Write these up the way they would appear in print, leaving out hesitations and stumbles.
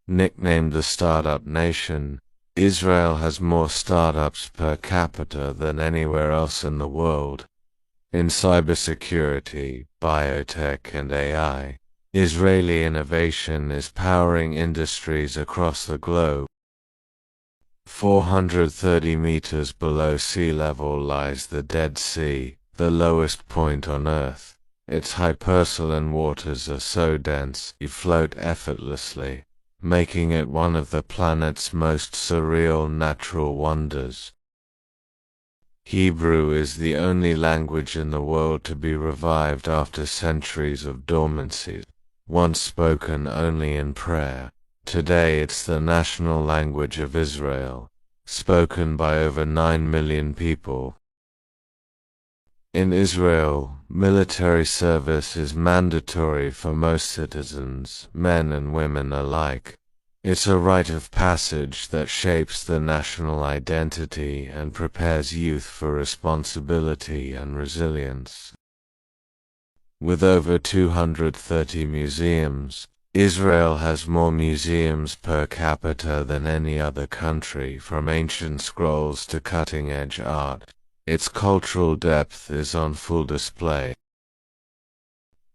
Nicknamed the Startup Nation, Israel has more startups per capita than anywhere else in the world. In cybersecurity, biotech and AI, Israeli innovation is powering industries across the globe. 430 meters below sea level lies the Dead Sea, the lowest point on Earth. Its hypersaline waters are so dense you float effortlessly, making it one of the planet's most surreal natural wonders. Hebrew is the only language in the world to be revived after centuries of dormancy. Once spoken only in prayer, today it's the national language of Israel, spoken by over 9 million people. In Israel, military service is mandatory for most citizens, men and women alike. It's a rite of passage that shapes the national identity and prepares youth for responsibility and resilience. With over 230 museums, Israel has more museums per capita than any other country, from ancient scrolls to cutting-edge art. Its cultural depth is on full display.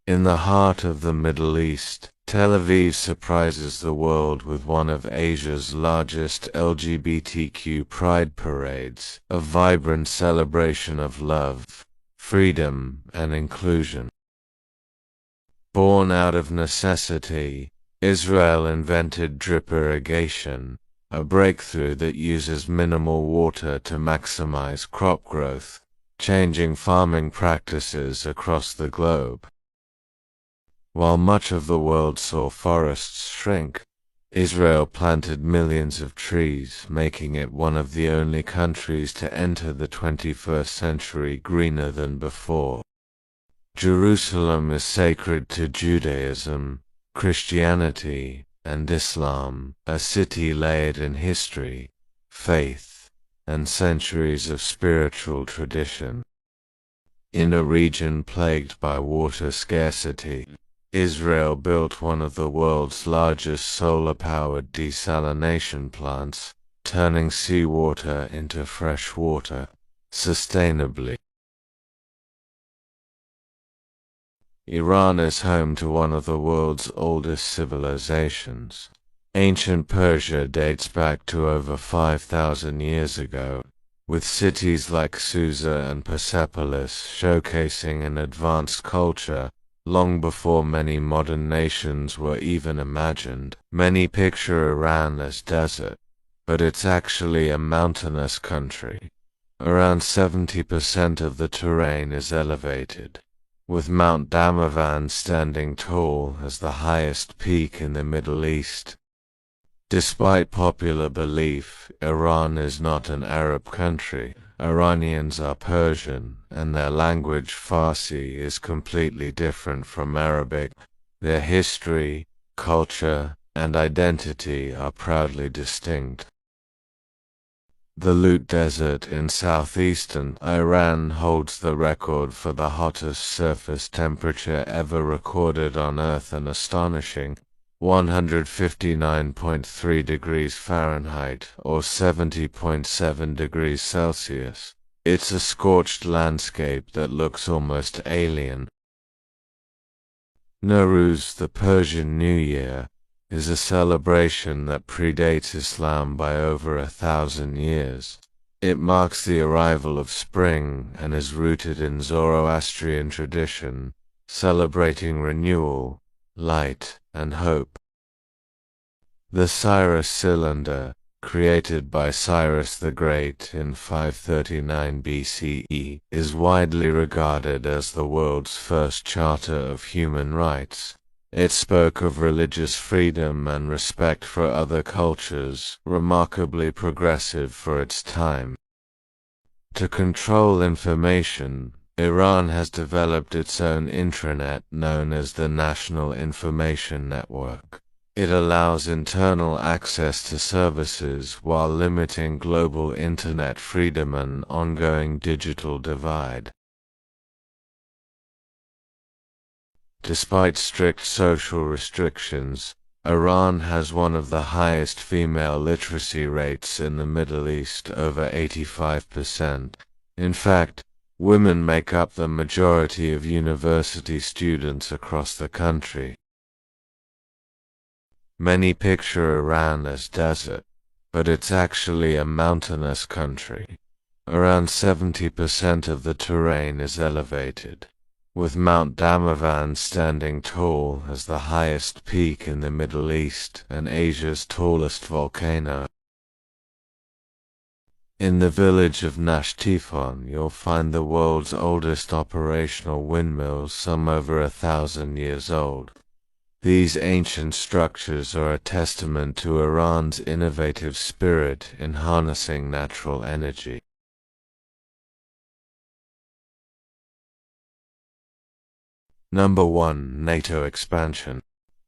In the heart of the Middle East, Tel Aviv surprises the world with one of Asia's largest LGBTQ pride parades, a vibrant celebration of love, freedom, and inclusion. Born out of necessity, Israel invented drip irrigation, a breakthrough that uses minimal water to maximize crop growth, changing farming practices across the globe. While much of the world saw forests shrink, Israel planted millions of trees, making it one of the only countries to enter the 21st century greener than before. Jerusalem is sacred to Judaism, Christianity, and Islam, a city layered in history, faith, and centuries of spiritual tradition. In a region plagued by water scarcity, Israel built one of the world's largest solar-powered desalination plants, turning seawater into fresh water, sustainably. Iran is home to one of the world's oldest civilizations. Ancient Persia dates back to over 5,000 years ago, with cities like Susa and Persepolis showcasing an advanced culture long before many modern nations were even imagined. Many picture Iran as desert, but it's actually a mountainous country. Around 70% of the terrain is elevated, with Mount Damavand standing tall as the highest peak in the Middle East. Despite popular belief, Iran is not an Arab country. Iranians are Persian, and their language Farsi is completely different from Arabic. Their history, culture, and identity are proudly distinct. The Lut Desert in southeastern Iran holds the record for the hottest surface temperature ever recorded on Earth, an astonishing 159.3 degrees Fahrenheit or 70.7 degrees Celsius. It's a scorched landscape that looks almost alien. Nowruz, the Persian New Year, is a celebration that predates Islam by over 1,000 years. It marks the arrival of spring and is rooted in Zoroastrian tradition, celebrating renewal, light, and hope. The Cyrus cylinder, created by Cyrus the Great in 539 BCE, is widely regarded as the world's first charter of human rights. It spoke of religious freedom and respect for other cultures, remarkably progressive for its time. To control information, Iran has developed its own intranet known as the National Information Network. It allows internal access to services while limiting global internet freedom and ongoing digital divide. Despite strict social restrictions, Iran has one of the highest female literacy rates in the Middle East, over 85%. In fact, women make up the majority of university students across the country. Many picture Iran as desert, but it's actually a mountainous country. Around 70% of the terrain is elevated, with Mount Damavand standing tall as the highest peak in the Middle East and Asia's tallest volcano. In the village of Nashtifon, you'll find the world's oldest operational windmills, some over 1,000 years old. These ancient structures are a testament to Iran's innovative spirit in harnessing natural energy. Number 1. NATO expansion.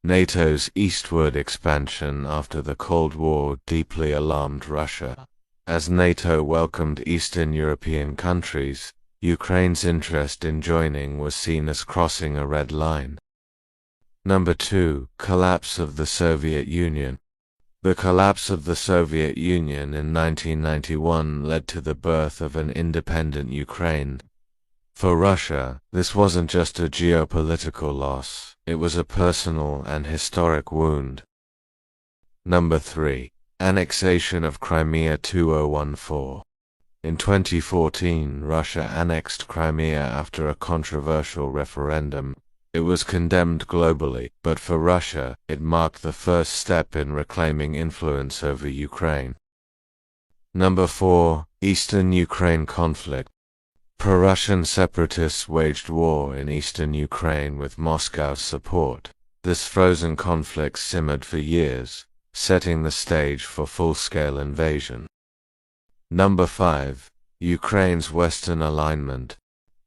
NATO's eastward expansion after the Cold War deeply alarmed Russia. As NATO welcomed Eastern European countries, Ukraine's interest in joining was seen as crossing a red line. Number 2. Collapse of the Soviet Union. The collapse of the Soviet Union in 1991 led to the birth of an independent Ukraine. For Russia, this wasn't just a geopolitical loss, it was a personal and historic wound. Number 3. Annexation of Crimea 2014. In 2014, Russia annexed Crimea after a controversial referendum. It was condemned globally, but for Russia, it marked the first step in reclaiming influence over Ukraine. Number 4. Eastern Ukraine conflict. Pro-Russian separatists waged war in eastern Ukraine with Moscow's support. This frozen conflict simmered for years, setting the stage for full-scale invasion. Number 5. Ukraine's Western alignment.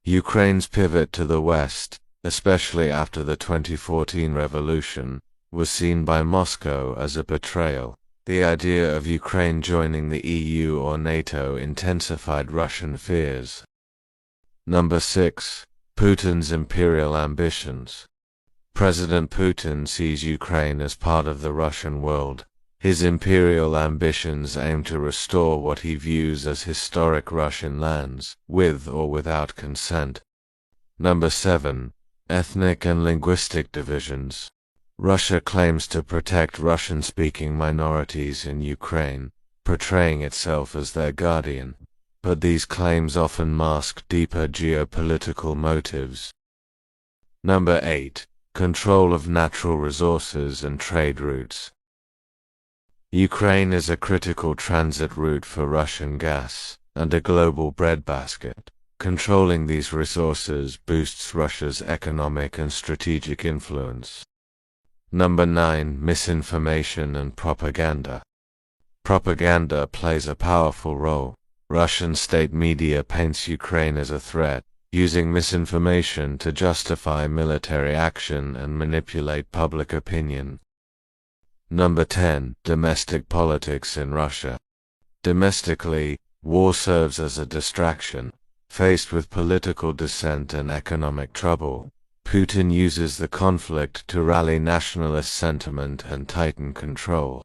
Ukraine's pivot to the West, especially after the 2014 revolution, was seen by Moscow as a betrayal. The idea of Ukraine joining the EU or NATO intensified Russian fears. Number 6. Putin's imperial ambitions. President Putin sees Ukraine as part of the Russian world. His imperial ambitions aim to restore what he views as historic Russian lands, with or without consent. Number 7. Ethnic and linguistic divisions. Russia claims to protect Russian-speaking minorities in Ukraine, portraying itself as their guardian. But these claims often mask deeper geopolitical motives. Number 8. Control of natural resources and trade routes. Ukraine is a critical transit route for Russian gas, and a global breadbasket. Controlling these resources boosts Russia's economic and strategic influence. Number 9. Misinformation and propaganda. Propaganda plays a powerful role. Russian state media paints Ukraine as a threat, using misinformation to justify military action and manipulate public opinion. Number 10. Domestic politics in Russia. Domestically, war serves as a distraction. Faced with political dissent and economic trouble, Putin uses the conflict to rally nationalist sentiment and tighten control.